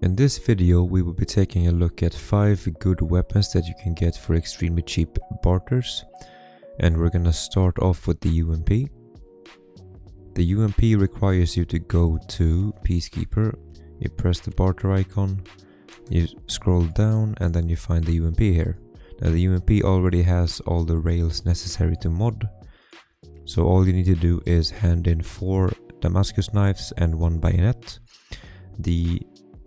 In this video we will be taking a look at 5 good weapons that you can get for extremely cheap barters, and we're gonna start off with the UMP. The UMP requires you to go to Peacekeeper, you press the barter icon, you scroll down and then you find the UMP here. Now the UMP already has all the rails necessary to mod, so all you need to do is hand in 4 Damascus knives and 1 bayonet. The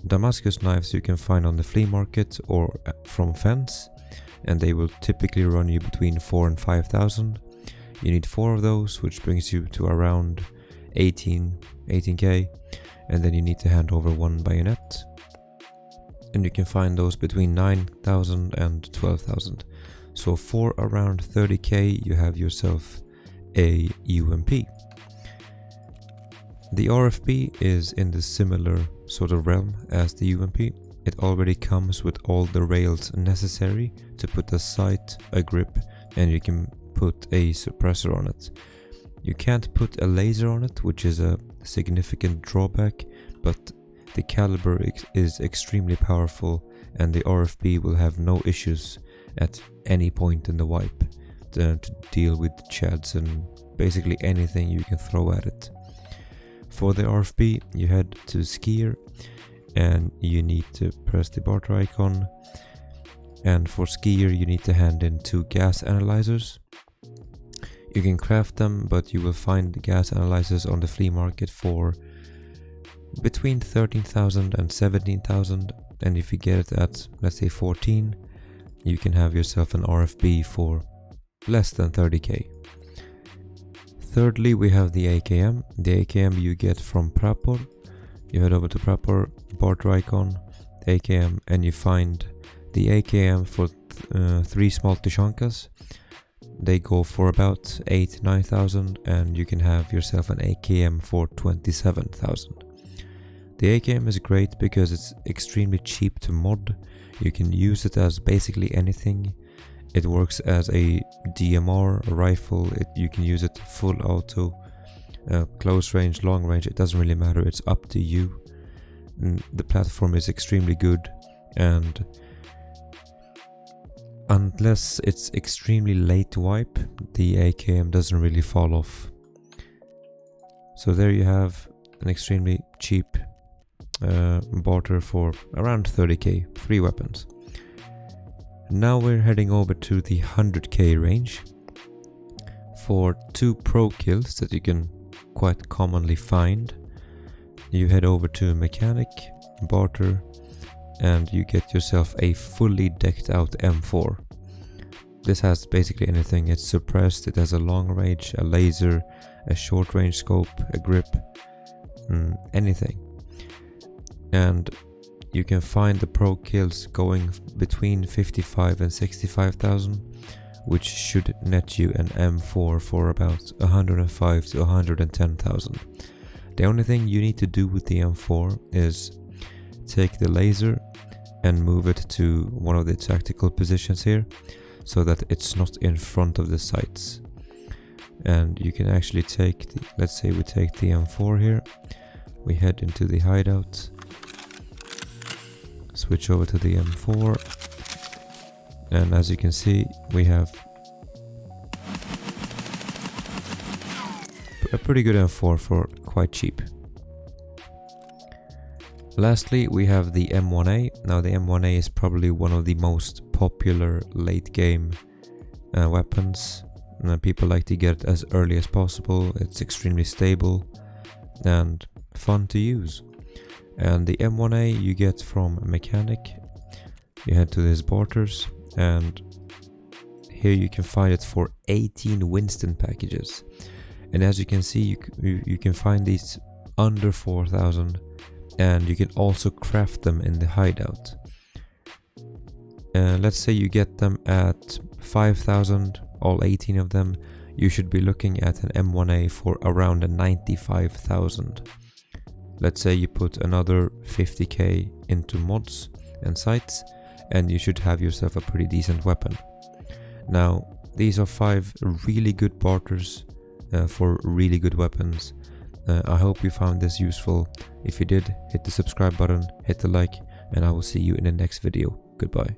Damascus knives you can find on the flea market or from fence, and they will typically run you between 4 and 5,000. You need 4 of those, which brings you to around 18k, and then you need to hand over 1 bayonet, and you can find those between 9,000 and 12,000. So for around 30k you have yourself a UMP. The RFB is in the similar sort of realm as the UMP. It already comes with all the rails necessary to put a sight, a grip, and you can put a suppressor on it. You can't put a laser on it, which is a significant drawback, but the caliber is extremely powerful and the RFB will have no issues at any point in the wipe to deal with chads and basically anything you can throw at it. For the RFB you head to Skier and you need to press the barter icon, and for Skier you need to hand in 2 gas analyzers. You can craft them, but you will find the gas analyzers on the flea market for between 13,000 and 17,000, and if you get it at, let's say, 14, you can have yourself an RFB for less than 30k. Thirdly, we have the AKM. The AKM you get from Prapor. You head over to Prapor, barter icon, the AKM, and you find the AKM for 3 small Tishankas. They go for about 8-9,000, and you can have yourself an AKM for 27,000. The AKM is great because it's extremely cheap to mod. You can use it as basically anything. It works as a DMR, a rifle. You can use it full auto, close range, long range, it doesn't really matter, it's up to you. The platform is extremely good, and unless it's extremely late wipe, the AKM doesn't really fall off. So there you have an extremely cheap barter for around 30k, 3 weapons. Now we're heading over to the 100k range. For 2 pro kills that you can quite commonly find, you head over to Mechanic, Barter, and you get yourself a fully decked out M4. This has basically anything. It's suppressed, it has a long range, a laser, a short range scope, a grip, anything. And you can find the pro kills going between 55 and 65,000, which should net you an M4 for about 105 to 110,000. The only thing you need to do with the M4 is take the laser and move it to one of the tactical positions here, so that it's not in front of the sights. And you can actually take, let's say we take the M4 here, we head into the hideout, switch over to the M4, and as you can see we have a pretty good M4 for quite cheap. Lastly, we have the M1A. Now the M1A is probably one of the most popular late game weapons. People like to get it as early as possible. It's extremely stable and fun to use. And the M1A you get from Mechanic. You head to this Barters, and here you can find it for 18 Winston packages. And as you can see, you can find these under 4,000, and you can also craft them in the hideout. Let's say you get them at 5,000, all 18 of them, you should be looking at an M1A for around 95,000. Let's say you put another 50k into mods and sights, and you should have yourself a pretty decent weapon. Now, these are 5 really good barters for really good weapons, I hope you found this useful. If you did, hit the subscribe button, hit the like, and I will see you in the next video. Goodbye.